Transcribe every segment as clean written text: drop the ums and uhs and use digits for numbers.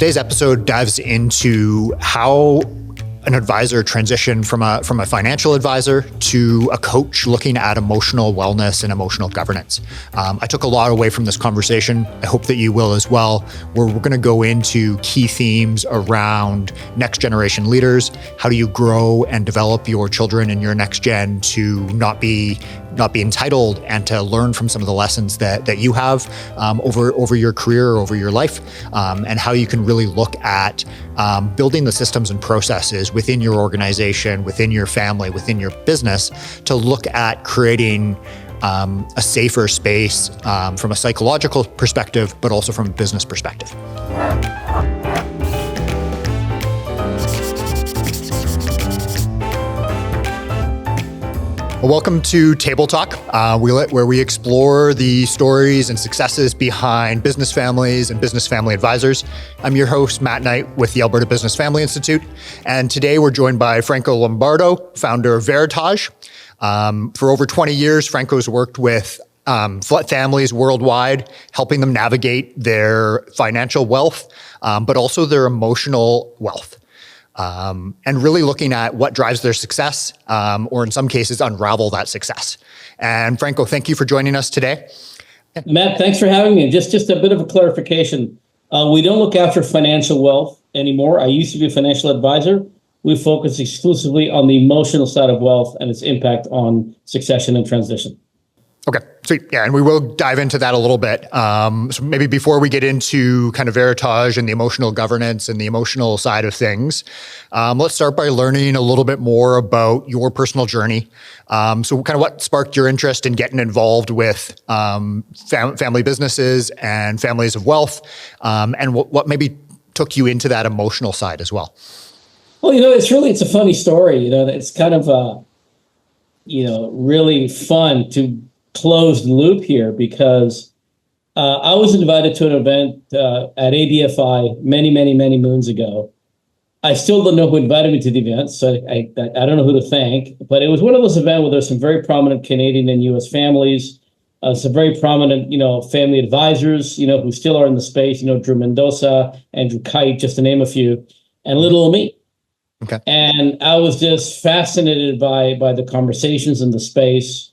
today's episode dives into how an advisor transitioned from a financial advisor to a coach looking at emotional wellness and emotional governance. I took a lot away from this conversation. I hope that you will as well, where we're going to go into key themes around next generation leaders. How do you grow and develop your children and your next gen to not be entitled and to learn from some of the lessons that you have over your career, over your life, and how you can really look at building the systems and processes within your organization, within your family, within your business to look at creating a safer space from a psychological perspective, but also from a business perspective. Well, welcome to Table Talk, where we explore the stories and successes behind business families and business family advisors. I'm your host, Matt Knight with the Alberta Business Family Institute. And today we're joined by Franco Lombardo, founder of Veritage. For over 20 years, Franco's worked with families worldwide, helping them navigate their financial wealth, but also their emotional wealth. And really looking at what drives their success, or in some cases, unravel that success. And Franco, thank you for joining us today. Matt, thanks for having me. Just a bit of a clarification. We don't look after financial wealth anymore. I used to be a financial advisor. We focus exclusively on the emotional side of wealth and its impact on succession and transition. Okay, sweet. Yeah, and we will dive into that a little bit. So maybe before we get into kind of Veritage and the emotional governance and the emotional side of things, let's start by learning a little bit more about your personal journey. So kind of what sparked your interest in getting involved with family businesses and families of wealth, and what maybe took you into that emotional side as well? Well, it's a funny story. It's kind of, really fun to close the loop here because I was invited to an event at ABFI many moons ago. I still don't know who invited me to the event, so I don't know who to thank. But it was one of those events where there's some very prominent Canadian and U.S. families, some very prominent, family advisors, who still are in the space. Drew Mendoza, Andrew Kite, just to name a few, and little old me. Okay. And I was just fascinated by the conversations in the space.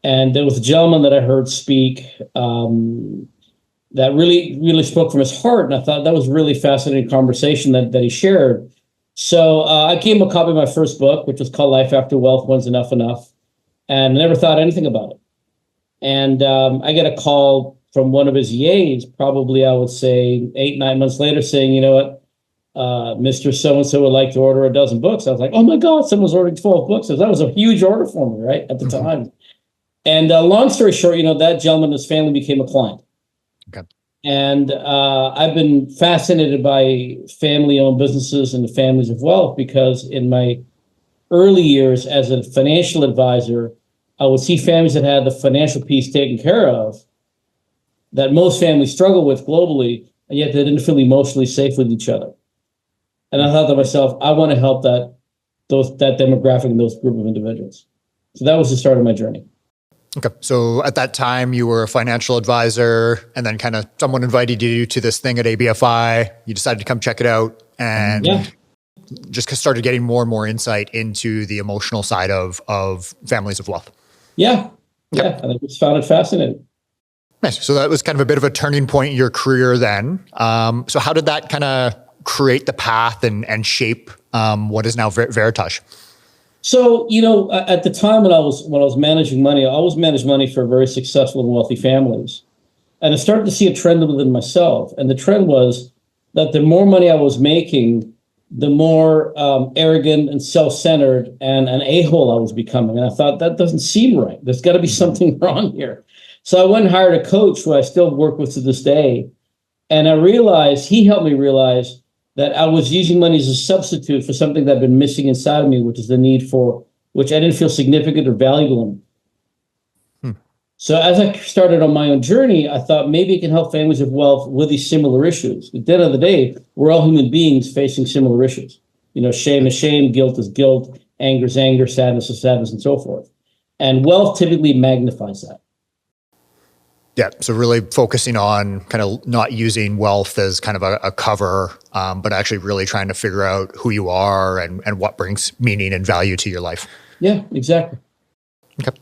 And there was a gentleman that I heard speak that really spoke from his heart. And I thought that was a really fascinating conversation that he shared. So I gave him a copy of my first book, which was called Life After Wealth, When's Enough Enough? And I never thought anything about it. And I get a call from one of his EAs, probably I would say 8-9 months later, saying, Mr. So-and-so would like to order a dozen books. I was like, oh my God, someone's ordering 12 books. So that was a huge order for me, right, at the time. And long story short, that gentleman and his family became a client. Okay. And I've been fascinated by family-owned businesses and the families of wealth because in my early years as a financial advisor, I would see families that had the financial piece taken care of that most families struggle with globally, and yet they didn't feel emotionally safe with each other. And I thought to myself, I want to help that demographic and those group of individuals. So that was the start of my journey. Okay. So at that time, you were a financial advisor, and then kind of someone invited you to this thing at ABFI. You decided to come check it out and just started getting more and more insight into the emotional side of families of wealth. Yeah. And I just found it fascinating. Nice. So that was kind of a bit of a turning point in your career then. So how did that kind of create the path and shape what is now Veritage? So, at the time when I was managing money, I always managed money for very successful and wealthy families. And I started to see a trend within myself. And the trend was that the more money I was making, the more arrogant and self-centered and an a-hole I was becoming. And I thought, that doesn't seem right. There's got to be something wrong here. So I went and hired a coach who I still work with to this day. And he helped me realize that I was using money as a substitute for something that had been missing inside of me, which is the need for, which I didn't feel significant or valuable in. So as I started on my own journey, I thought maybe it can help families of wealth with these similar issues. At the end of the day, we're all human beings facing similar issues. Shame is shame, guilt is guilt, anger is anger, sadness is sadness, and so forth. And wealth typically magnifies that. Yeah. So really focusing on kind of not using wealth as kind of a cover, but actually really trying to figure out who you are and what brings meaning and value to your life. Yeah, exactly. Okay.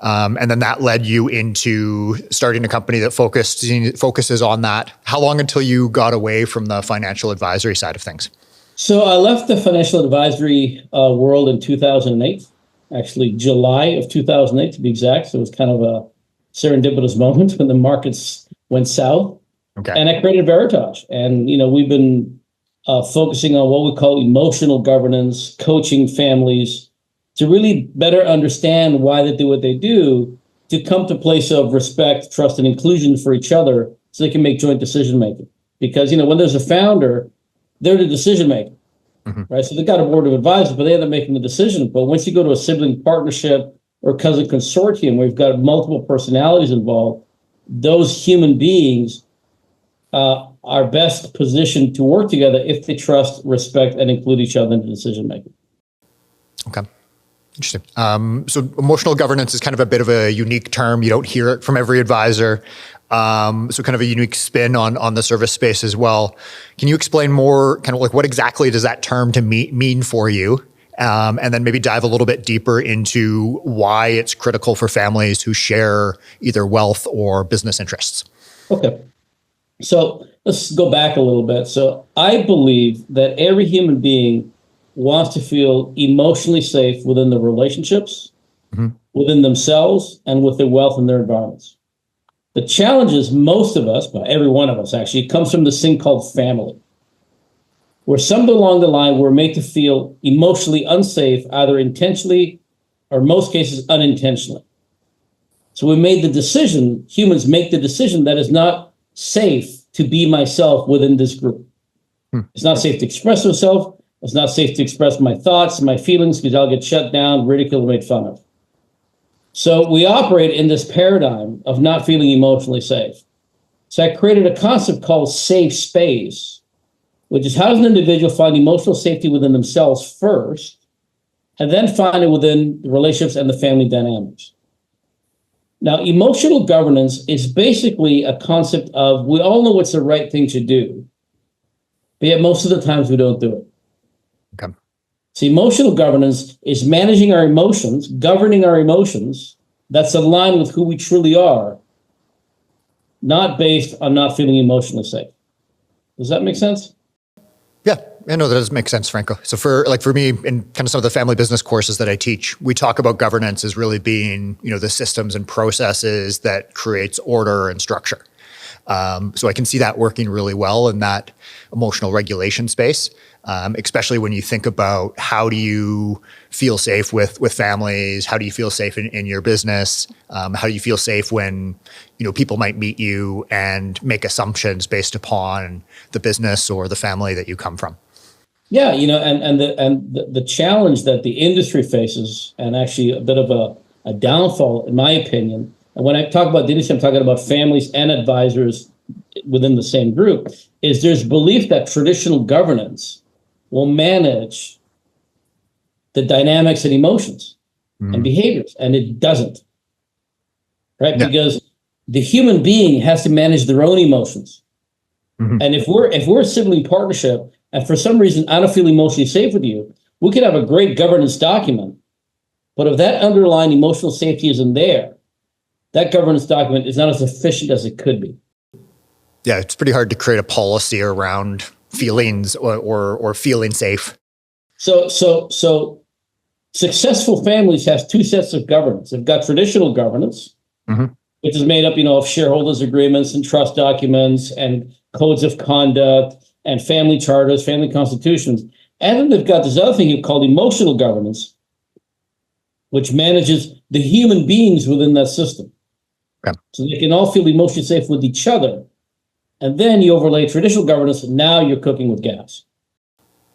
And then that led you into starting a company that focuses on that. How long until you got away from the financial advisory side of things? So I left the financial advisory world in 2008, actually July of 2008 to be exact. So it was kind of a serendipitous moment when the markets went south. Okay. And I created Veritage. And, we've been focusing on what we call emotional governance, coaching families to really better understand why they do what they do, to come to a place of respect, trust, and inclusion for each other so they can make joint decision making. Because, when there's a founder, they're the decision maker, right? So they've got a board of advisors, but they end up making the decision. But once you go to a sibling partnership or cousin consortium where you've got multiple personalities involved, those human beings are best positioned to work together if they trust, respect, and include each other in the decision making. Okay. Interesting. So emotional governance is kind of a bit of a unique term. You don't hear it from every advisor. So kind of a unique spin on the service space as well. Can you explain more kind of like what exactly does that term mean for you? And then maybe dive a little bit deeper into why it's critical for families who share either wealth or business interests. Okay. So let's go back a little bit. So I believe that every human being wants to feel emotionally safe within the relationships, within themselves, and with their wealth and their environments. The challenge is most of us, but every one of us actually, comes from this thing called family, where somewhere along the line we're made to feel emotionally unsafe, either intentionally or in most cases unintentionally. So we made the decision, humans make the decision that it's not safe to be myself within this group. It's not safe to express myself. It's not safe to express my thoughts and my feelings because I'll get shut down, ridiculed, made fun of. So we operate in this paradigm of not feeling emotionally safe. So I created a concept called safe space, which is how does an individual find emotional safety within themselves first, and then find it within the relationships and the family dynamics. Now, emotional governance is basically a concept of we all know what's the right thing to do, but yet most of the times we don't do it. Okay. So emotional governance is managing our emotions, governing our emotions that's aligned with who we truly are, not based on not feeling emotionally safe. Does that make sense? Yeah, I know that does make sense, Franco. So for me, in kind of some of the family business courses that I teach, we talk about governance as really being, the systems and processes that creates order and structure. So I can see that working really well in that emotional regulation space, especially when you think about how do you feel safe with families? How do you feel safe in your business? How do you feel safe when, people might meet you and make assumptions based upon the business or the family that you come from? Yeah, and the challenge that the industry faces, and actually a bit of a downfall, in my opinion. And when I talk about the industry, I'm talking about families and advisors within the same group, is there's belief that traditional governance will manage the dynamics and emotions and behaviors, and it doesn't, right? Yeah. Because the human being has to manage their own emotions. And if we're a sibling partnership, and for some reason I don't feel emotionally safe with you, we could have a great governance document, but if that underlying emotional safety isn't there, that governance document is not as efficient as it could be. Yeah, it's pretty hard to create a policy around feelings or feeling safe. So successful families have two sets of governance. They've got traditional governance, which is made up, of shareholders agreements and trust documents and codes of conduct and family charters, family constitutions. And then they've got this other thing called emotional governance, which manages the human beings within that system. Okay. So they can all feel emotionally safe with each other. And then you overlay traditional governance, and now you're cooking with gas.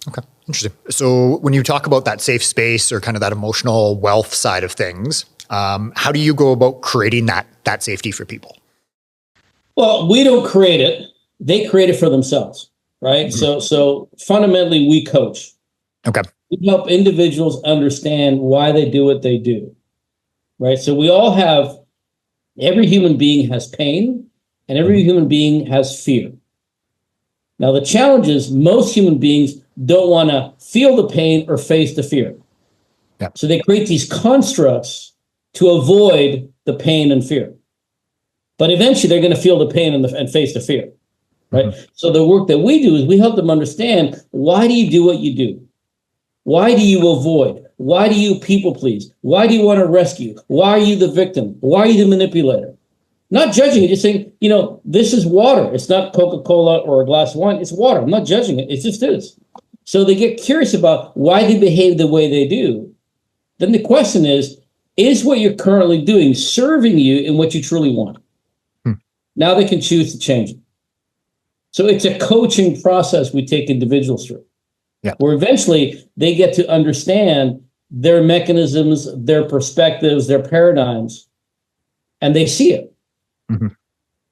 Okay, interesting. So when you talk about that safe space or kind of that emotional wealth side of things, how do you go about creating that safety for people? Well, we don't create it. They create it for themselves, right? So fundamentally, we coach. Okay. We help individuals understand why they do what they do, right? So we all have Every human being has pain, and every human being has fear. Now, the challenge is most human beings don't want to feel the pain or face the fear. Yeah. So they create these constructs to avoid the pain and fear. But eventually they're going to feel the pain and face the fear, right? Mm-hmm. So the work that we do is we help them understand, why do you do what you do? Why do you avoid? Why do you people please? Why do you want to rescue? Why are you the victim? Why are you the manipulator? Not judging it, just saying, this is water. It's not Coca-Cola or a glass of wine. It's water. I'm not judging it. It just is. So they get curious about why they behave the way they do. Then the question is what you're currently doing serving you in what you truly want? Now they can choose to change it. So it's a coaching process we take individuals through. Yeah. Where eventually they get to understand their mechanisms, their perspectives, their paradigms, and they see it. Mm-hmm.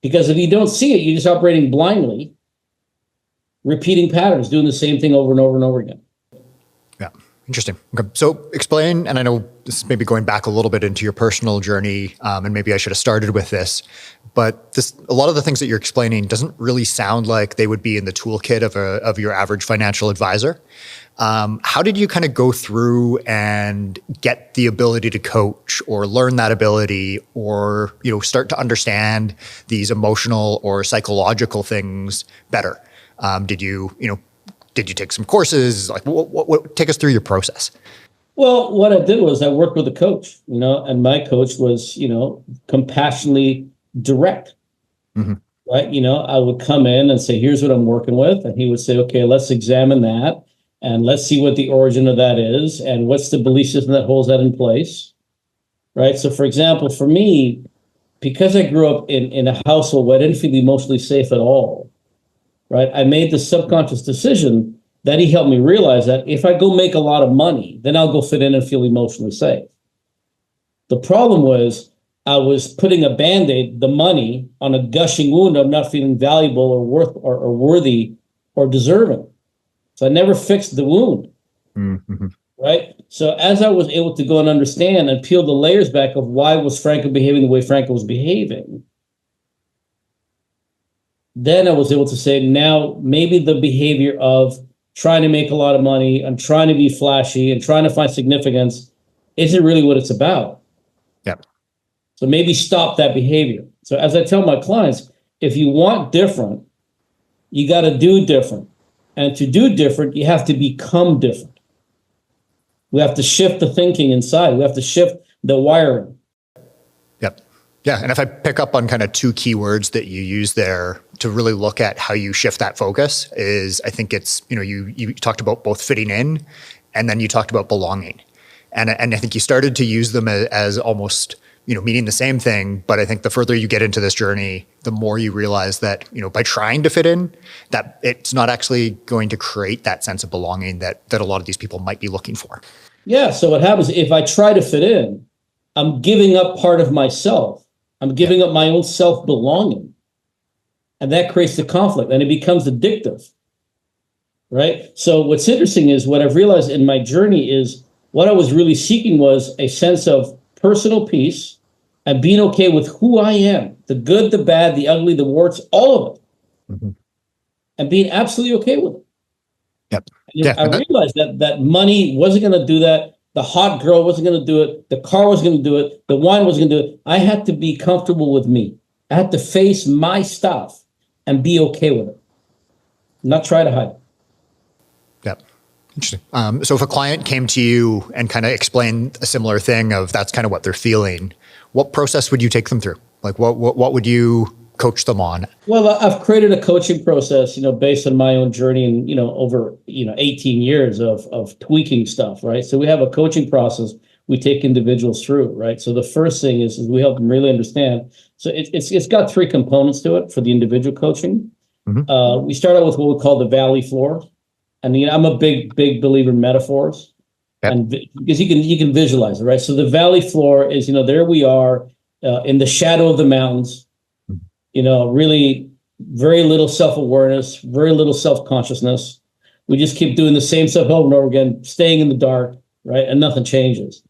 Because if you don't see it, you're just operating blindly, repeating patterns, doing the same thing over and over and over again. Yeah, interesting. Okay. So explain, and I know this may be going back a little bit into your personal journey, and maybe I should have started with this, but a lot of the things that you're explaining doesn't really sound like they would be in the toolkit of your average financial advisor. How did you kind of go through and get the ability to coach or learn that ability or, start to understand these emotional or psychological things better? Did you take some courses? Like, what take us through your process? Well, what I did was I worked with a coach, and my coach was, compassionately direct, mm-hmm. right? I would come in and say, here's what I'm working with. And he would say, okay, let's examine that. And let's see what the origin of that is. And what's the belief system that holds that in place, right? So, for example, for me, because I grew up in a household where I didn't feel emotionally safe at all, right? I made the subconscious decision that he helped me realize that if I go make a lot of money, then I'll go fit in and feel emotionally safe. The problem was I was putting a Band-Aid, the money, on a gushing wound of not feeling valuable or worth or worthy or deserving. So I never fixed the wound, mm-hmm. right? So as I was able to go and understand and peel the layers back of why was Franco behaving the way Franco was behaving, then I was able to say, now maybe the behavior of trying to make a lot of money and trying to be flashy and trying to find significance isn't really what it's about. Yeah. So maybe stop that behavior. So as I tell my clients, if you want different, you got to do different. And to do different, you have to become different. We have to shift the thinking inside. We have to shift the wiring. Yep. Yeah. And if I pick up on kind of two keywords that you use there to really look at how you shift that focus is, I think it's, you talked about both fitting in and then you talked about belonging. And I think you started to use them as almost, meaning the same thing. But I think the further you get into this journey, the more you realize that, by trying to fit in, that it's not actually going to create that sense of belonging that a lot of these people might be looking for. Yeah. So what happens if I try to fit in, I'm giving up part of myself. I'm giving up my own self-belonging. And that creates the conflict and it becomes addictive, right? So what's interesting is what I've realized in my journey is what I was really seeking was a sense of personal peace and being okay with who I am, the good, the bad, the ugly, the warts, all of it, mm-hmm. and being absolutely okay with it. Yep. Yeah, I realized that money wasn't going to do that. The hot girl wasn't going to do it. The car was going to do it. The wine was going to do it. I had to be comfortable with me. I had to face my stuff and be okay with it, not try to hide it. Yep. Interesting. So if a client came to you and kind of explained a similar thing of that's kind of what they're feeling, what process would you take them through? Like what would you coach them on? Well, I've created a coaching process, based on my own journey and, over, 18 years of tweaking stuff, right? So we have a coaching process we take individuals through, right? So the first thing is we help them really understand. So it's got three components to it for the individual coaching. Mm-hmm. We start out with what we call the valley floor. And I'm a big believer in metaphors, yep. And because you can visualize it, right? So the valley floor is, there we are in the shadow of the mountains, really very little self-awareness, very little self-consciousness. We just keep doing the same stuff over and over again, staying in the dark, right? And nothing changes.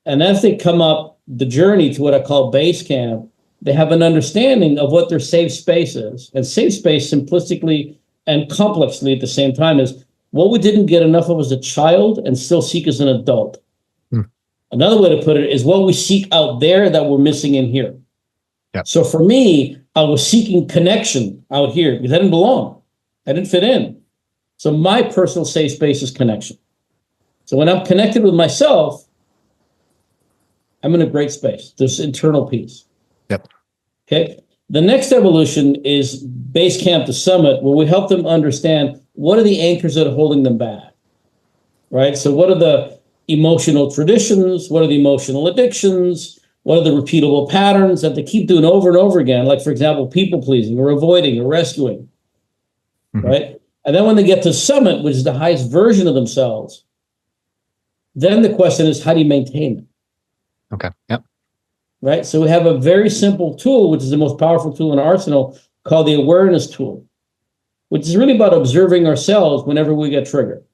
And as they come up the journey to what I call base camp, they have an understanding of what their safe space is. And safe space, simplistically and complexly at the same time, is what we didn't get enough of as a child and still seek as an adult. Another way to put it is what we seek out there that we're missing in here. Yep. So for me, I was seeking connection out here because I didn't belong. I didn't fit in. So my personal safe space is connection. So when I'm connected with myself, I'm in a great space. There's internal peace. Yep. Okay. The next evolution is base camp to summit, where we help them understand what are the anchors that are holding them back, right? So what are the emotional traditions? What are the emotional addictions? What are the repeatable patterns that they keep doing over and over again? Like, for example, people pleasing or avoiding or rescuing, right? And then when they get to summit, which is the highest version of themselves, then the question is, how do you maintain it? Okay. Yep. Right? So we have a very simple tool, which is the most powerful tool in our arsenal, called the awareness tool, which is really about observing ourselves whenever we get triggered.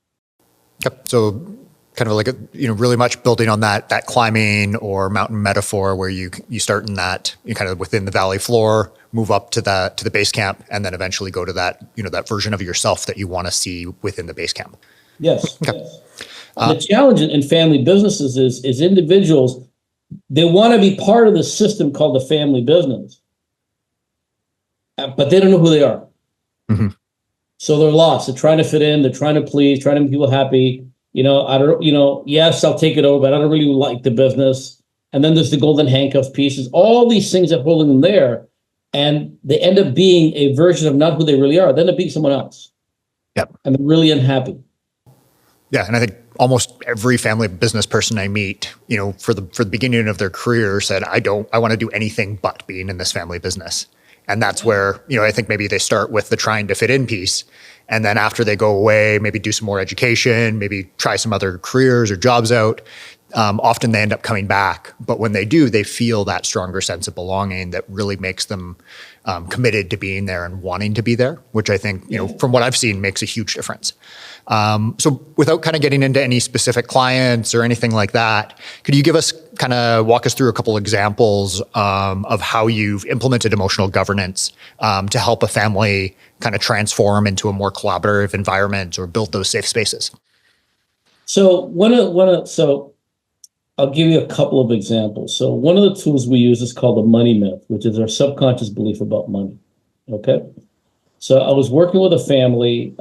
Yep. So kind of like really much building on that climbing or mountain metaphor, where you start in that, you kind of within the valley floor, move up to the base camp, and then eventually go to that that version of yourself that you want to see within the base camp. Yes. Okay. Yes. The challenge in family businesses is individuals, they want to be part of the system called the family business, but they don't know who they are. Mm-hmm. So they're lost. They're trying to fit in. They're trying to please, trying to make people happy. Yes, I'll take it over, but I don't really like the business. And then there's the golden handcuff pieces, all these things that hold them there. And they end up being a version of not who they really are. They end up being someone else. Yep. And they're really unhappy. Yeah. And I think almost every family business person I meet, for the beginning of their career said, I want to do anything but being in this family business. And that's where, I think maybe they start with the trying to fit in piece. And then after they go away, maybe do some more education, maybe try some other careers or jobs out. Often they end up coming back. But when they do, they feel that stronger sense of belonging that really makes them committed to being there and wanting to be there, which I think, from what I've seen, makes a huge difference. So without kind of getting into any specific clients or anything like that, could you walk us through a couple examples of how you've implemented emotional governance to help a family kind of transform into a more collaborative environment or build those safe spaces? So I'll give you a couple of examples. So one of the tools we use is called the money myth, which is our subconscious belief about money. Okay. So I was working with a family.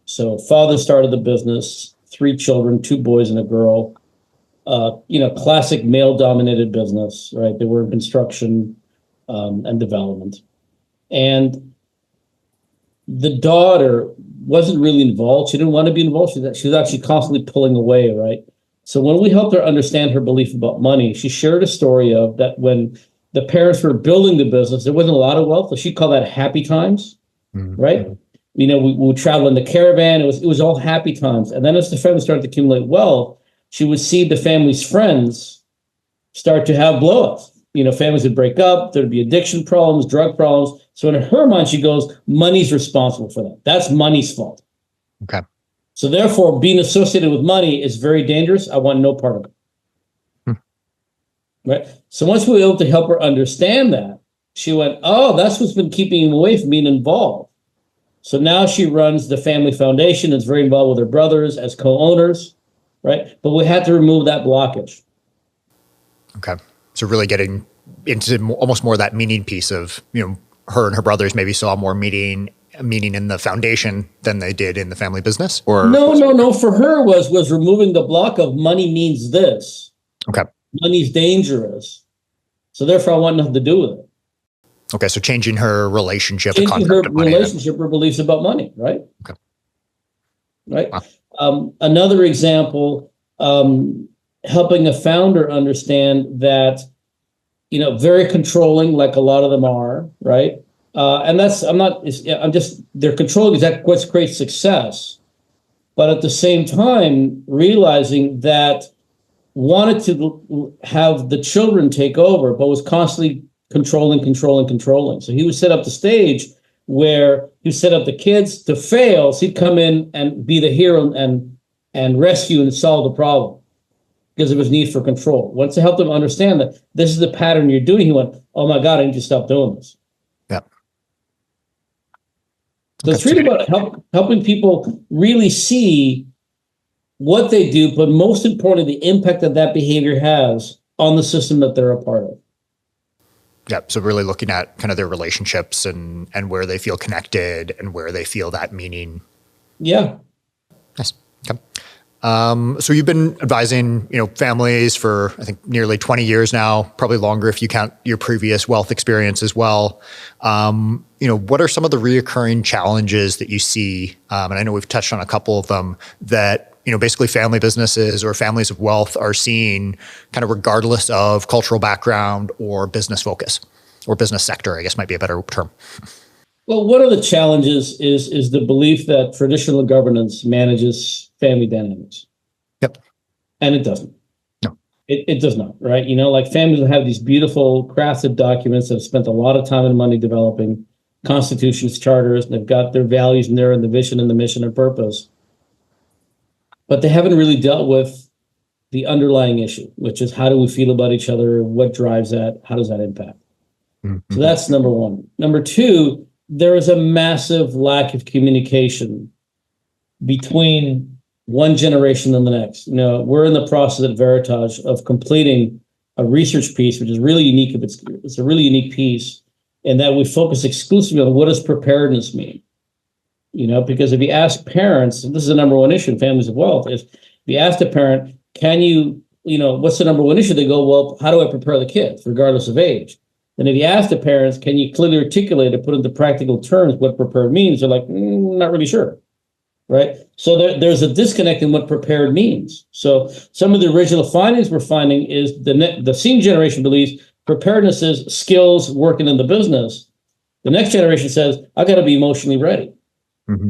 So father started the business, 3 children, 2 boys and a girl, classic male dominated business, right? They were in construction and development. And the daughter wasn't really involved. She didn't want to be involved. She was actually constantly pulling away, right? So when we helped her understand her belief about money, she shared a story of that when the parents were building the business, there wasn't a lot of wealth. So she called that happy times, right? We would travel in the caravan. It was all happy times. And then as the family started to accumulate wealth, she would see the family's friends start to have blowups. Families would break up. There'd be addiction problems, drug problems. So in her mind, she goes, money's responsible for that. That's money's fault. Okay. So therefore, being associated with money is very dangerous. I want no part of it. Right? So once we were able to help her understand that, she went, oh, that's what's been keeping him away from being involved. So now she runs the family foundation, is very involved with her brothers as co-owners, right? But we had to remove that blockage. Okay. So really getting into almost more of that meaning piece of, her and her brothers maybe saw more meaning in the foundation than they did in the family business? Or No. For her was removing the block of money means this. Okay. Money's dangerous. So therefore I want nothing to do with it. Okay. So changing her relationship, her beliefs about money, right? Okay. Right. Wow. Another example, helping a founder understand that, very controlling, like a lot of them are, right? And they're controlling because that's what creates success. But at the same time, realizing that wanted to have the children take over, but was constantly controlling. So he would set up the stage where he set up the kids to fail. So he'd come in and be the hero and rescue and solve the problem. because of his need for control. Once I helped him understand that this is the pattern you're doing, he went, "Oh my God, I need to stop doing this." Yeah. So it's really about helping people really see what they do, but most importantly, the impact that that behavior has on the system that they're a part of. Yeah. So really looking at kind of their relationships and where they feel connected and where they feel that meaning. Yeah. Nice. Okay. So you've been advising, families for, I think, nearly 20 years now, probably longer if you count your previous wealth experience as well. What are some of the reoccurring challenges that you see? And I know we've touched on a couple of them that, basically family businesses or families of wealth are seeing kind of regardless of cultural background or business focus or business sector, I guess might be a better term. Well, one of the challenges is the belief that traditional governance manages family dynamics. Yep. And it doesn't. No. It does not, right? Like families will have these beautiful crafted documents that have spent a lot of time and money developing, constitutions, charters, and they've got their values in there and the vision and the mission and purpose. But they haven't really dealt with the underlying issue, which is how do we feel about each other? What drives that? How does that impact? Mm-hmm. So that's number one. Number two, there is a massive lack of communication between one generation and the next. We're in the process at Veritage of completing a research piece, which is really unique. It's a really unique piece in that we focus exclusively on what does preparedness mean. Because if you ask parents, and this is the number one issue in families of wealth, is if you ask the parent, can you, what's the number one issue? They go, well, how do I prepare the kids, regardless of age? And if you ask the parents, can you clearly articulate or put into practical terms what prepared means? They're like, not really sure, right? So there's a disconnect in what prepared means. So some of the original findings we're finding is the senior generation believes preparedness is skills working in the business. The next generation says, I got to be emotionally ready. Mm-hmm.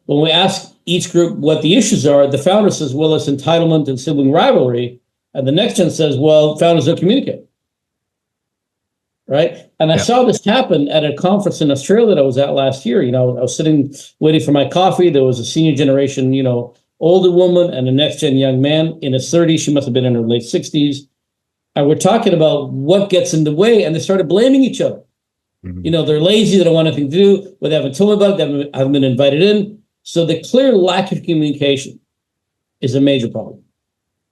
When we ask each group what the issues are, the founder says, well, it's entitlement and sibling rivalry. And the next gen says, well, founders don't communicate. Right. And I saw this happen at a conference in Australia that I was at last year. I was sitting waiting for my coffee. There was a senior generation, older woman and a next gen young man in his 30s. She must have been in her late 60s. And we're talking about what gets in the way. And they started blaming each other. Mm-hmm. They're lazy. They don't want anything to do. But they haven't told me about it. They haven't been invited in. So the clear lack of communication is a major problem.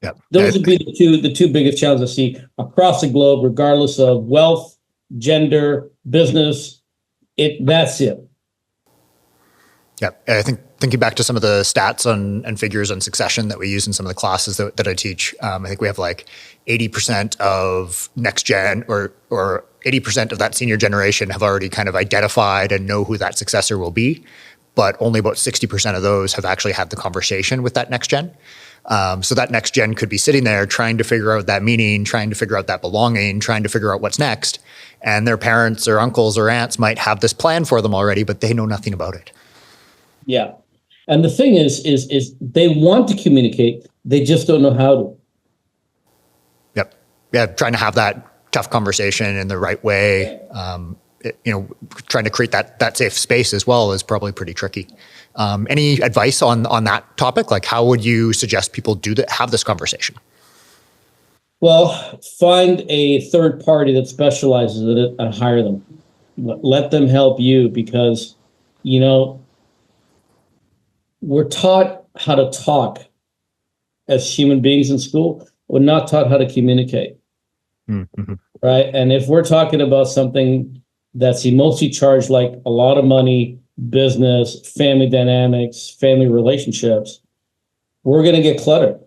Yep. Those would be the two biggest challenges I see across the globe, regardless of wealth, gender, business. That's it. Yeah, I think thinking back to some of the stats and figures on succession that we use in some of the classes that I teach, I think we have like 80% of next gen or 80% of that senior generation have already kind of identified and know who that successor will be, but only about 60% of those have actually had the conversation with that next gen. So that next gen could be sitting there trying to figure out that meaning, trying to figure out that belonging, trying to figure out what's next. And their parents or uncles or aunts might have this plan for them already, but they know nothing about it. Yeah. And the thing is they want to communicate. They just don't know how to. Yep. Yeah. Trying to have that tough conversation in the right way. Trying to create that safe space as well is probably pretty tricky. Any advice on that topic? Like, how would you suggest people have this conversation? Well, find a third party that specializes in it and hire them. Let them help you because, we're taught how to talk as human beings in school. We're not taught how to communicate. Mm-hmm. Right. And if we're talking about something that's emotionally charged, like a lot of money, business, family dynamics, family relationships, we're going to get cluttered.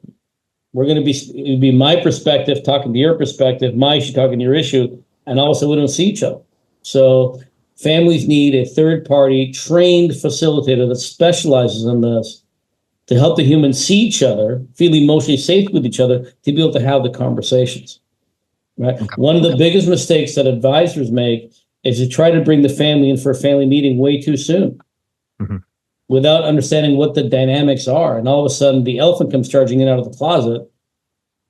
We're going to it'd be my perspective talking to your perspective, my issue talking to your issue, and also we don't see each other. So families need a third-party trained facilitator that specializes in this to help the humans see each other, feel emotionally safe with each other, to be able to have the conversations. Right? Okay. One of the biggest mistakes that advisors make is to try to bring the family in for a family meeting way too soon. Mm-hmm. Without understanding what the dynamics are. And all of a sudden, the elephant comes charging in out of the closet,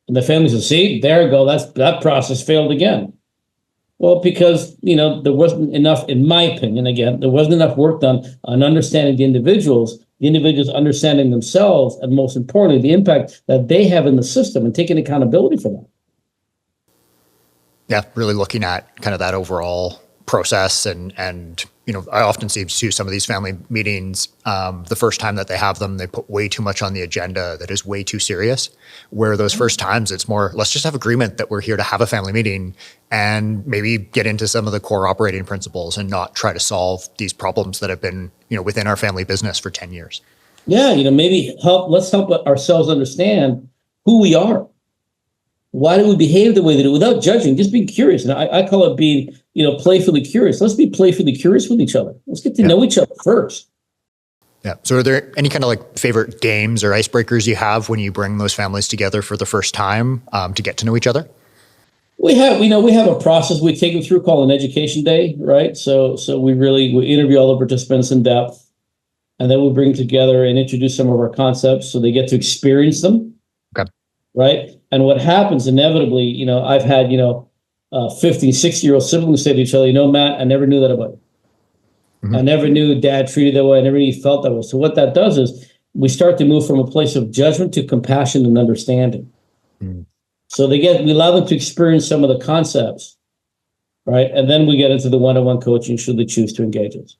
and the family says, see, there you go, that process failed again. Well, because, there wasn't enough, in my opinion, again, there wasn't enough work done on understanding the individuals the individuals understanding themselves, and most importantly, the impact that they have in the system and taking accountability for that. Yeah, really looking at kind of that overall process. And I often see too some of these family meetings, the first time that they have them, they put way too much on the agenda that is way too serious, where those first times it's more, let's just have agreement that we're here to have a family meeting and maybe get into some of the core operating principles and not try to solve these problems that have been, within our family business for 10 years. Yeah, let's help ourselves understand who we are. Why do we behave the way they do without judging, just being curious? And I call it being, playfully curious. Let's be playfully curious with each other. Let's get to know each other first. Yeah. So are there any kind of favorite games or icebreakers you have when you bring those families together for the first time to get to know each other? We have a process we take them through called an education day, right? So we interview all the participants in depth, and then we bring together and introduce some of our concepts so they get to experience them. Okay. Right. And what happens inevitably, I've had, 50, 60-year-old siblings say to each other, Matt, I never knew that about you. Mm-hmm. I never knew Dad treated that way. I never knew he felt that way. So what that does is we start to move from a place of judgment to compassion and understanding. Mm-hmm. So we allow them to experience some of the concepts, right? And then we get into the one-on-one coaching should they choose to engage us.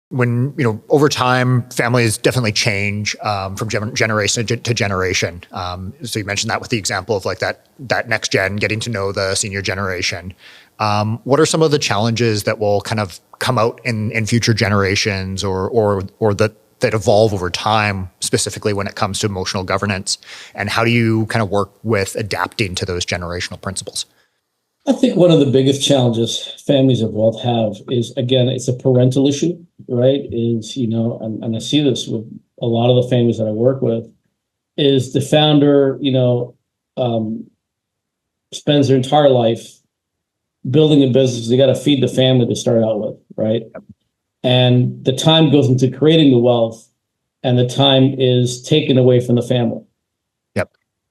When, over time, families definitely change from generation to generation. So you mentioned that with the example of that next gen getting to know the senior generation. What are some of the challenges that will kind of come out in future generations or that evolve over time, specifically when it comes to emotional governance? And how do you kind of work with adapting to those generational principles? I think one of the biggest challenges families of wealth have is, again, it's a parental issue, right? And I see this with a lot of the families that I work with, is the founder, spends their entire life building a business. They got to feed the family to start out with, right? And the time goes into creating the wealth, and the time is taken away from the family.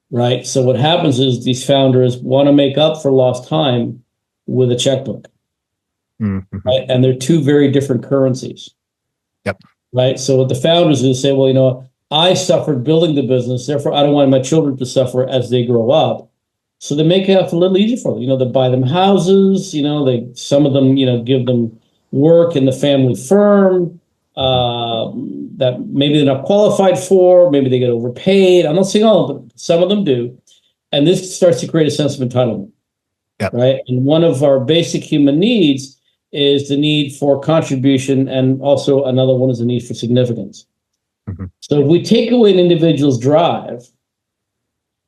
Right. So what happens is these founders want to make up for lost time with a checkbook. Mm-hmm. Right? And they're two very different currencies. Yep. Right. So what the founders do is say, well, I suffered building the business, therefore I don't want my children to suffer as they grow up. So they make it a little easier for them. They buy them houses, some of them, give them work in the family firm. That maybe they're not qualified for, maybe they get overpaid. I'm not saying all of them, but some of them do. And this starts to create a sense of entitlement. Yep. Right. And one of our basic human needs is the need for contribution. And also another one is the need for significance. Mm-hmm. So if we take away an individual's drive,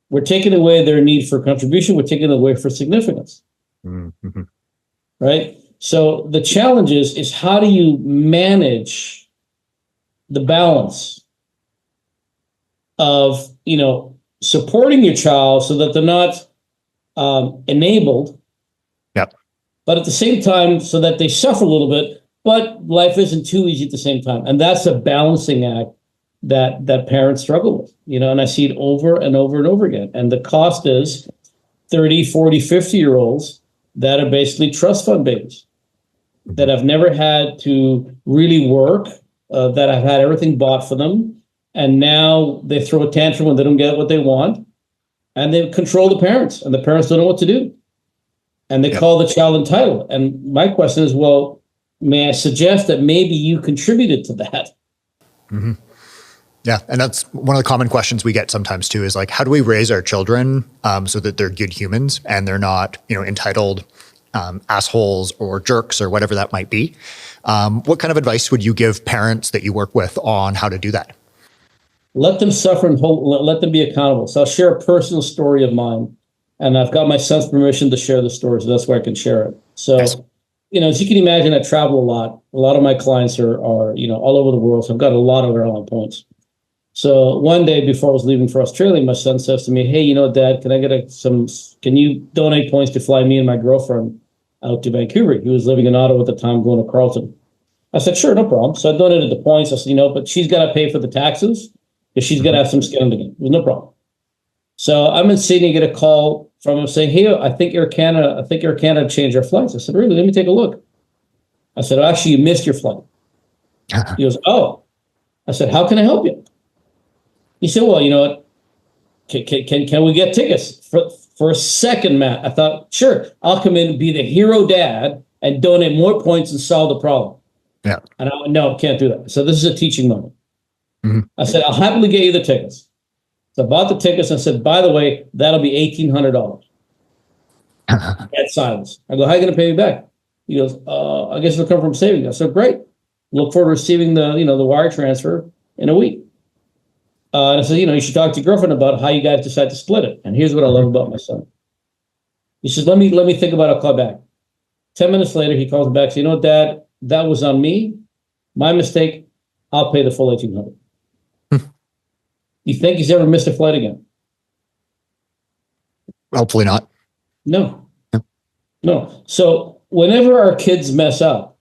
we're taking away their need for contribution, we're taking away for significance. Mm-hmm. Right. So the challenge is how do you manage the balance of, supporting your child so that they're not enabled, yep, but at the same time so that they suffer a little bit, but life isn't too easy at the same time. And that's a balancing act that parents struggle with, and I see it over and over and over again. And the cost is 30, 40, 50-year-olds that are basically trust fund babies that have never had to really work, that have had everything bought for them. And now they throw a tantrum when they don't get what they want. And they control the parents, and the parents don't know what to do. And they call the child entitled. And my question is, well, may I suggest that maybe you contributed to that? Mm-hmm. Yeah. And that's one of the common questions we get sometimes too, is how do we raise our children so that they're good humans and they're not, entitled assholes or jerks or whatever that might be. What kind of advice would you give parents that you work with on how to do that? Let them suffer and let them be accountable. So I'll share a personal story of mine, and I've got my son's permission to share the story, so that's where I can share it. So, yes. As you can imagine, I travel a lot. A lot of my clients are all over the world, so I've got a lot of airline points. So one day before I was leaving for Australia, my son says to me, "Hey, Dad, can I get can you donate points to fly me and my girlfriend out to Vancouver?" He was living in Ottawa at the time, going to Carleton. I said, "Sure, no problem." So I donated the points. I said, but she's got to pay for the taxes because she's got to have some skin in the game. It was no problem. So I'm in Sydney, get a call from him saying, "Hey, I think Air Canada changed our flights." I said, "Really? Let me take a look." I said, "Oh, actually, you missed your flight." He goes, "Oh." I said, how can I help you? He said, well, you know what? Can we get tickets for a second, Matt? I thought, sure, I'll come in and be the hero dad and donate more points and solve the problem. Yeah. And I went, no, can't do that. So this is a teaching moment. Mm-hmm. I said, I'll happily get you the tickets. So I bought the tickets and I said, by the way, that'll be $1,800. At silence. I go, how are you going to pay me back? He goes, I guess it'll come from savings. I said, great. Look forward to receiving the wire transfer in a week. And I said, you should talk to your girlfriend about how you guys decide to split it. And here's what I love about my son. He says, let me think about it. I'll call back. 10 minutes later, he calls me back. Says, you know what, Dad? That was on me. My mistake. I'll pay the full $1,800. You think he's ever missed a flight again? Hopefully not. No. No. So whenever our kids mess up,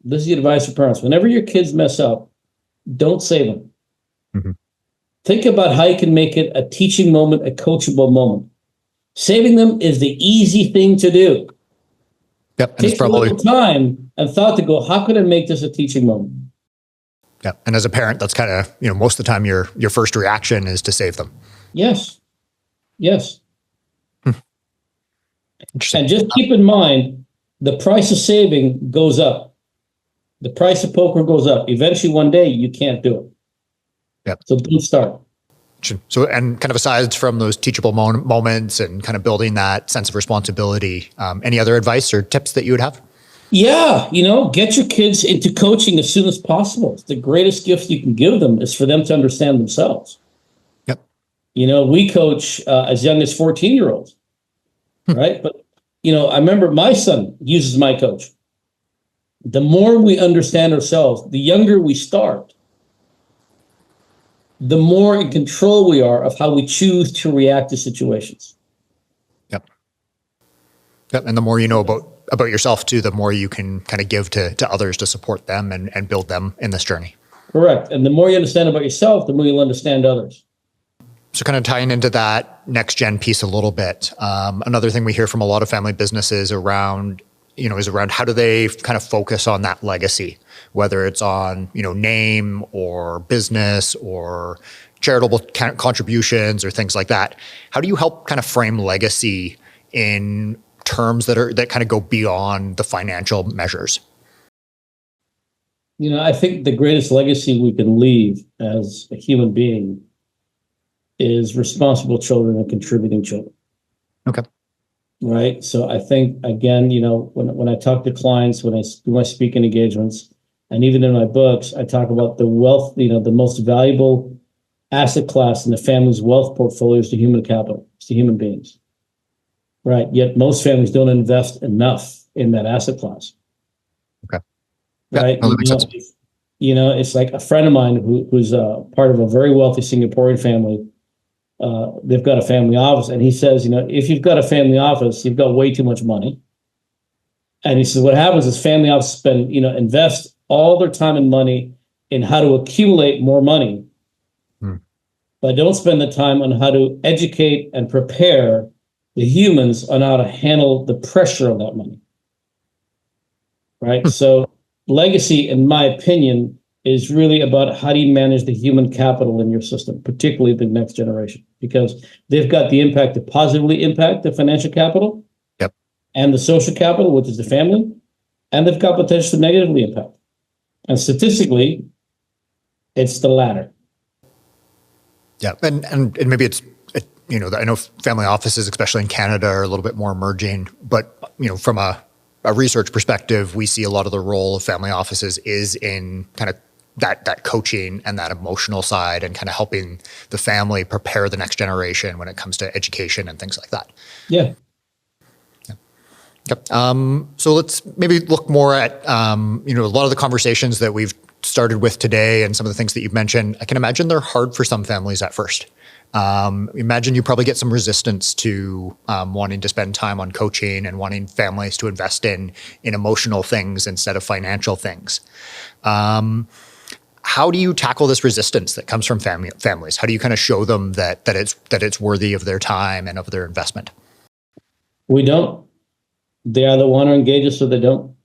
this is the advice for parents. Whenever your kids mess up, don't save them. Mm-hmm. Think about how you can make it a teaching moment, a coachable moment. Saving them is the easy thing to do. Yep. Take a little time and thought to go, how could I make this a teaching moment? Yeah. And as a parent, that's kind of, most of the time your first reaction is to save them. Yes. Yes. Interesting. And just keep in mind, the price of saving goes up. The price of poker goes up. Eventually, one day, you can't do it. Yep. So don't start. So, and kind of aside from those teachable moments and kind of building that sense of responsibility, any other advice or tips that you would have? Yeah, get your kids into coaching as soon as possible. It's the greatest gift you can give them is for them to understand themselves. Yep. We coach as young as 14-year-olds, right? But, I remember my son uses my coach. The more we understand ourselves, the younger we start, the more in control we are of how we choose to react to situations. Yep. And the more you know about yourself too, the more you can kind of give to others to support them and build them in this journey. Correct. And the more you understand about yourself, the more you'll understand others. So kind of tying into that next gen piece a little bit, another thing we hear from a lot of family businesses around how do they kind of focus on that legacy, whether it's on, name or business or charitable contributions or things like that. How do you help kind of frame legacy in terms that kind of go beyond the financial measures? I think the greatest legacy we can leave as a human being is responsible children and contributing children. Okay. Right. So I think, again, when I talk to clients, when I do my speaking engagements, and even in my books, I talk about the wealth, the most valuable asset class in the family's wealth portfolio is the human capital, it's the human beings. Right. Yet most families don't invest enough in that asset class. Okay. Right. Yeah, that makes sense. It's like a friend of mine who's part of a very wealthy Singaporean family. They've got a family office, and he says, if you've got a family office, you've got way too much money. And he says, what happens is family offices invest all their time and money in how to accumulate more money, but don't spend the time on how to educate and prepare the humans on how to handle the pressure of that money. Right. So legacy, in my opinion, is really about how do you manage the human capital in your system, particularly the next generation, because they've got the impact to positively impact the financial capital. Yep. And the social capital, which is the family, and they've got potential to negatively impact. And statistically, it's the latter. Yeah. And maybe it's, I know family offices, especially in Canada, are a little bit more emerging, but, from a research perspective, we see a lot of the role of family offices is in kind of that coaching and that emotional side and kind of helping the family prepare the next generation when it comes to education and things like that. Yeah. Yep. So let's maybe look more at, a lot of the conversations that we've started with today and some of the things that you've mentioned. I can imagine they're hard for some families at first. Imagine you probably get some resistance to wanting to spend time on coaching and wanting families to invest in emotional things instead of financial things. How do you tackle this resistance that comes from families? How do you kind of show them that it's worthy of their time and of their investment? We don't. They either want to engage us or they don't.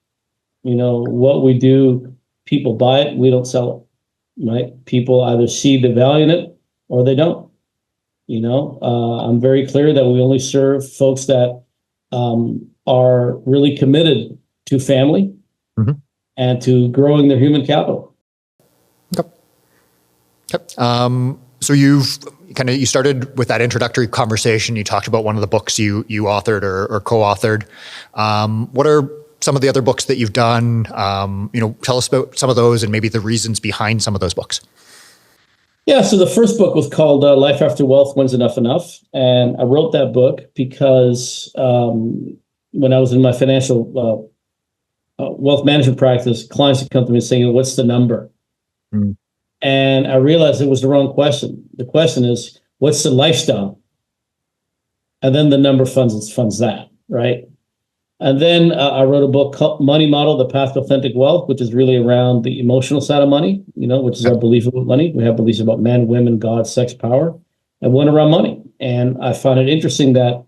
What we do, people buy it, we don't sell right? People either see the value in it or they don't. I'm very clear that we only serve folks that are really committed to family Mhm. and to growing their human capital. Okay. Yep. So you started with that introductory conversation. You talked about one of the books you authored or co-authored. What are some of the other books that you've done? Tell us about some of those and maybe the reasons behind some of those books. Yeah, so the first book was called Life After Wealth, When's Enough Enough? And I wrote that book because when I was in my financial wealth management practice, clients would come to me saying, what's the number? Mm. And I realized it was the wrong question. The question is, what's the lifestyle? And then the number funds that, right? And then I wrote a book called Money Model, The Path to Authentic Wealth, which is really around the emotional side of money, which is our belief about money. We have beliefs about men, women, God, sex, power, and one around money. And I find it interesting that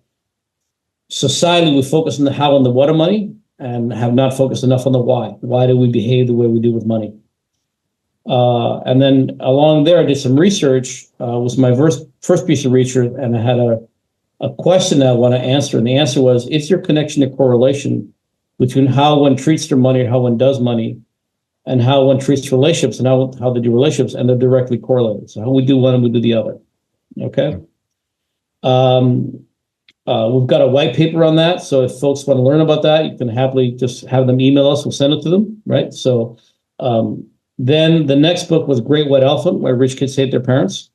society, we focus on the how and the what of money and have not focused enough on the why. Why do we behave the way we do with money? And then along there, I did some research, was my first piece of research, and I had a question that I want to answer. And the answer was, is there connection to correlation between how one treats their money or how one does money and how one treats relationships and how they do relationships, and they're directly correlated. So how we do one and we do the other. Okay. We've got a white paper on that. So if folks want to learn about that, you can happily just have them email us. We'll send it to them. Right. So then the next book was Great White Elephant, Why Rich Kids Hate Their Parents.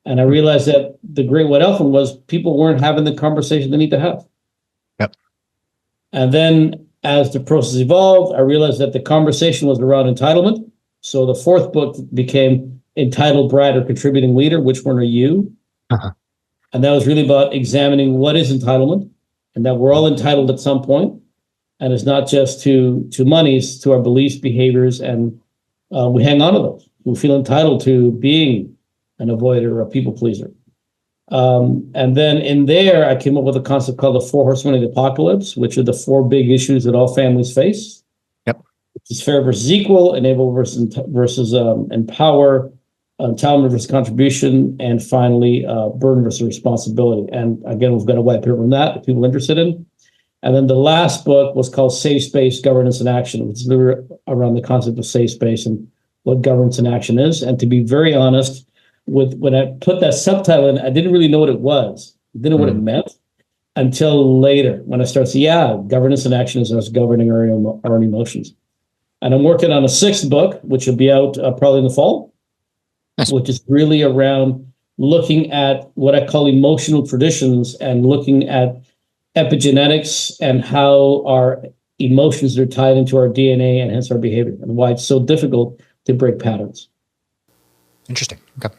And I realized that the Great White Elephant was people weren't having the conversation they need to have. Yep. And then as the process evolved, I realized that the conversation was around entitlement. So the fourth book became Entitled Bride or Contributing Leader. Which one are you? Uh-huh. And that was really about examining what is entitlement, and that we're all entitled at some point. And it's not just to money, it's to our beliefs, behaviors, and we hang on to those. We feel entitled to being an avoider or a people pleaser. And then in there, I came up with a concept called the 4 horsemen of the apocalypse, which are the 4 big issues that all families face. Yep. Which is fair versus equal, enable versus empower, entitlement versus contribution, and finally, burden versus responsibility. And again, we've got a white paper on that if people are interested in. And then the last book was called Safe Space, Governance and Action, which is around the concept of safe space and what governance and action is. And to be very honest, when I put that subtitle in, I didn't really know what it was. I didn't know what it meant until later when I started to say, yeah, governance and action is us governing our own emotions. And I'm working on a 6th book, which will be out probably in the fall, which is really around looking at what I call emotional traditions and looking at epigenetics and how our emotions are tied into our DNA and hence our behavior, and why it's so difficult to break patterns. Interesting. Okay.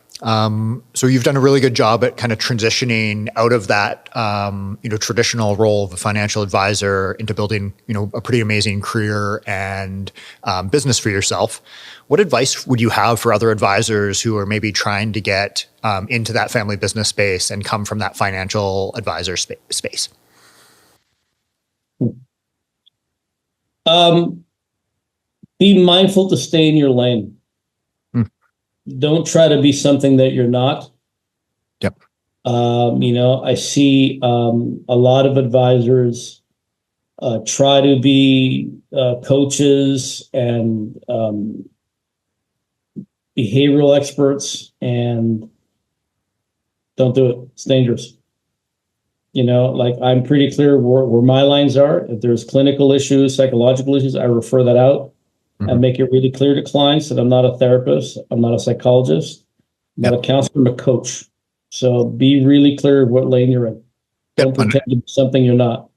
So you've done a really good job at kind of transitioning out of that, traditional role of a financial advisor into building, a pretty amazing career and business for yourself. What advice would you have for other advisors who are maybe trying to get into that family business space and come from that financial advisor space? Be mindful to stay in your lane. Don't try to be something that you're not. Yep. I see a lot of advisors try to be coaches and behavioral experts, and don't do it. It's dangerous. I'm pretty clear where my lines are. If there's clinical issues, psychological issues, I refer that out. And make it really clear to clients that I'm not a therapist, I'm not a psychologist, I'm not a counselor, I'm a coach. So be really clear of what lane you're in. Don't pretend to be something you're not.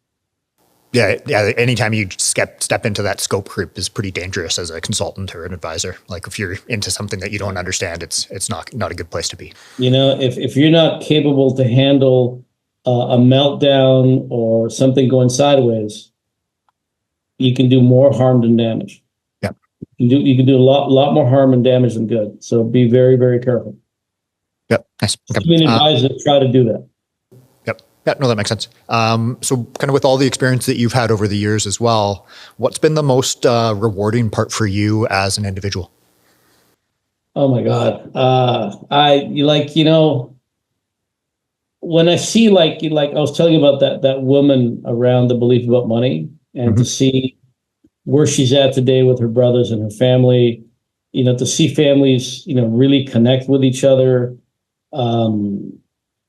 Yeah. Anytime you step into that scope group is pretty dangerous as a consultant or an advisor. Like if you're into something that you don't understand, it's not a good place to be. If you're not capable to handle a meltdown or something going sideways, you can do more harm than damage. You can do a lot more harm and damage than good. So be very, very careful. Yep. Nice. Okay. Being advised to try to do that. Yep. Yeah. No, that makes sense. So kind of with all the experience that you've had over the years as well, what's been the most rewarding part for you as an individual? Oh my God. When I see like I was telling you about that woman around the belief about money, and to Mhm. see where she's at today with her brothers and her family, to see families, really connect with each other. Um,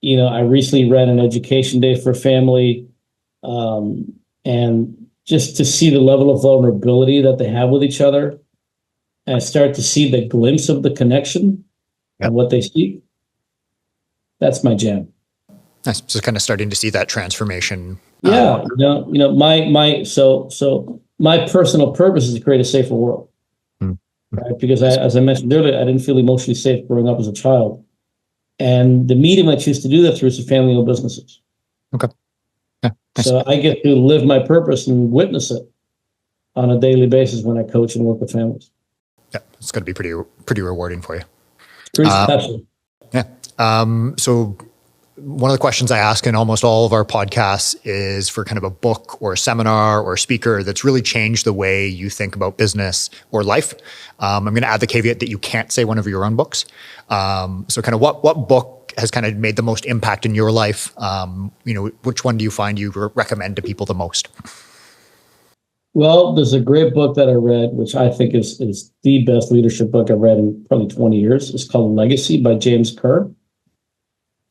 I recently ran an education day for a family, and just to see the level of vulnerability that they have with each other, and start to see the glimpse of the connection and Yep. what they see. That's my jam. Nice. So kind of starting to see that transformation. Yeah, my my personal purpose is to create a safer world, Mm. right? Because Nice. as I mentioned earlier, I didn't feel emotionally safe growing up as a child, and the medium I choose to do that through is family-owned businesses. Okay. Yeah. Nice. So I get to live my purpose and witness it on a daily basis when I coach and work with families. Yeah. It's going to be pretty rewarding for you. It's pretty Uh, special. yeah. So one of the questions I ask in almost all of our podcasts is for kind of a book or a seminar or a speaker that's really changed the way you think about business or life. I'm going to add the caveat that you can't say one of your own books. So kind of what book has kind of made the most impact in your life? Which one do you find you recommend to people the most? Well, there's a great book that I read, which I think is the best leadership book I've read in probably 20 years. It's called Legacy by James Kerr.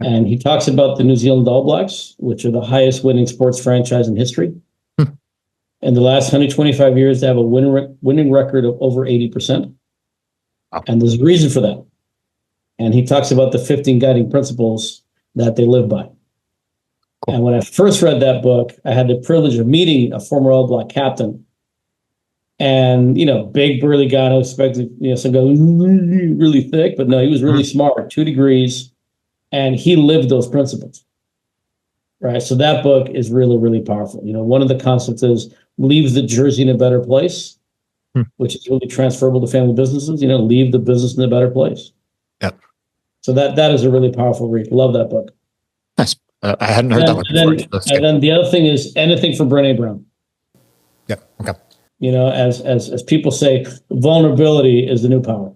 And he talks about the New Zealand All Blacks, which are the highest winning sports franchise in history. In the last 125 years, they have a winning record of over 80%. Wow. And there's a reason for that. And he talks about the 15 guiding principles that they live by. Cool. And when I first read that book, I had the privilege of meeting a former All Black captain. And, big burly guy, I expected, some guy really thick, but no, he was really smart, 2 degrees. And he lived those principles, right? So that book is really, really powerful. One of the concepts is leave the jersey in a better place, which is really transferable to family businesses. Leave the business in a better place. Yep. So that is a really powerful read. Love that book. Nice. I hadn't heard that one before. And then the other thing is anything from Brené Brown. Yep. Okay. As people say, vulnerability is the new power.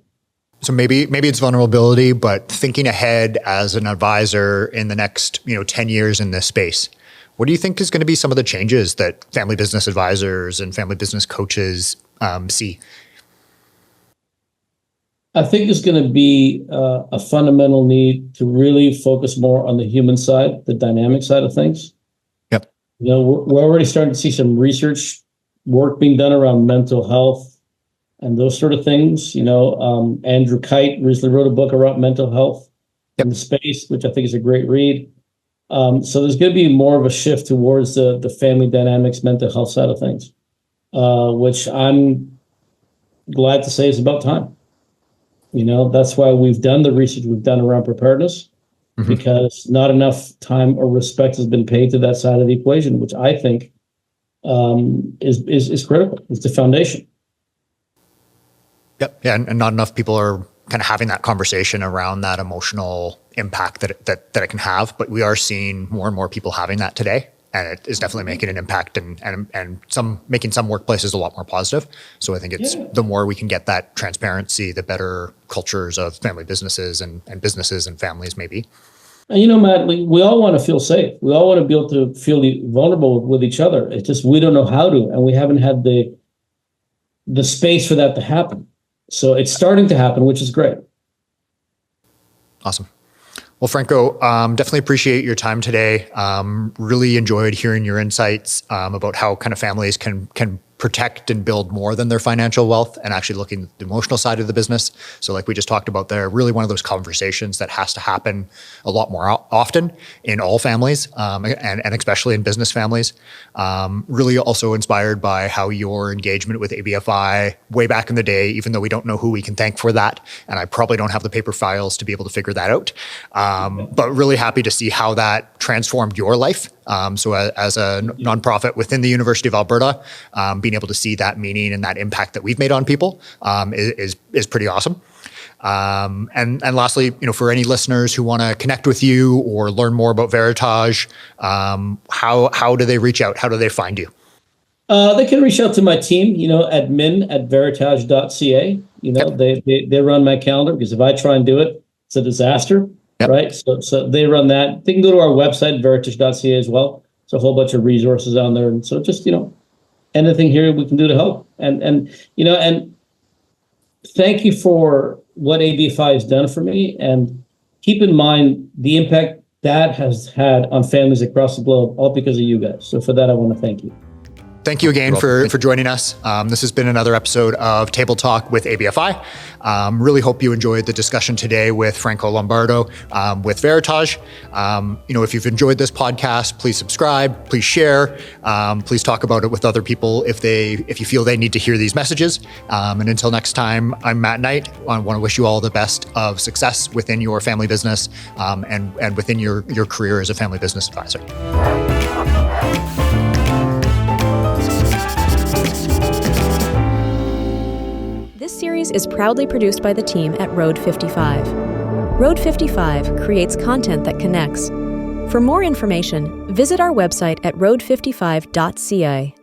So maybe it's vulnerability, but thinking ahead as an advisor in the next 10 years in this space, what do you think is going to be some of the changes that family business advisors and family business coaches see? I think there's going to be a fundamental need to really focus more on the human side, the dynamic side of things. Yep. We're already starting to see some research work being done around mental health and those sort of things. Andrew Kite recently wrote a book about mental health in the space, which I think is a great read. So there's going to be more of a shift towards the family dynamics, mental health side of things, which I'm glad to say is about time. That's why we've done the research we've done around preparedness, because not enough time or respect has been paid to that side of the equation, which I think is critical. It's the foundation. Yep. Yeah. And not enough people are kind of having that conversation around that emotional impact that it can have. But we are seeing more and more people having that today. And it is definitely making an impact and making some workplaces a lot more positive. So I think it's the more we can get that transparency, the better cultures of family businesses and businesses and families maybe. And Matt, we all want to feel safe. We all want to be able to feel vulnerable with each other. It's just we don't know how to, and we haven't had the space for that to happen. So it's starting to happen, which is great. Awesome. Well, Franco, definitely appreciate your time today. Really enjoyed hearing your insights about how kind of families can protect and build more than their financial wealth and actually looking at the emotional side of the business. So like we just talked about there, really one of those conversations that has to happen a lot more often in all families and especially in business families. Really also inspired by how your engagement with ABFI way back in the day, even though we don't know who we can thank for that, and I probably don't have the paper files to be able to figure that out, but really happy to see how that transformed your life. So as a nonprofit within the University of Alberta, being able to see that meaning and that impact that we've made on people is pretty awesome. And lastly, for any listeners who want to connect with you or learn more about Veritage, how do they reach out? How do they find you? They can reach out to my team, admin@veritage.ca. They run my calendar, because if I try and do it, it's a disaster. Yep. Right. So they run that. They can go to our website, veritage.ca, as well. It's a whole bunch of resources on there. And so just, anything here we can do to help. And thank you for what ABFI has done for me. And keep in mind the impact that has had on families across the globe, all because of you guys. So for that, I want to thank you. Thank you again for joining us. This has been another episode of Table Talk with ABFI. Really hope you enjoyed the discussion today with Franco Lombardo with Veritage. If you've enjoyed this podcast, please subscribe, please share, please talk about it with other people if you feel they need to hear these messages. And until next time, I'm Matt Knight. I want to wish you all the best of success within your family business and within your career as a family business advisor. This series is proudly produced by the team at Road 55. Road 55 creates content that connects. For more information, visit our website at road55.ca.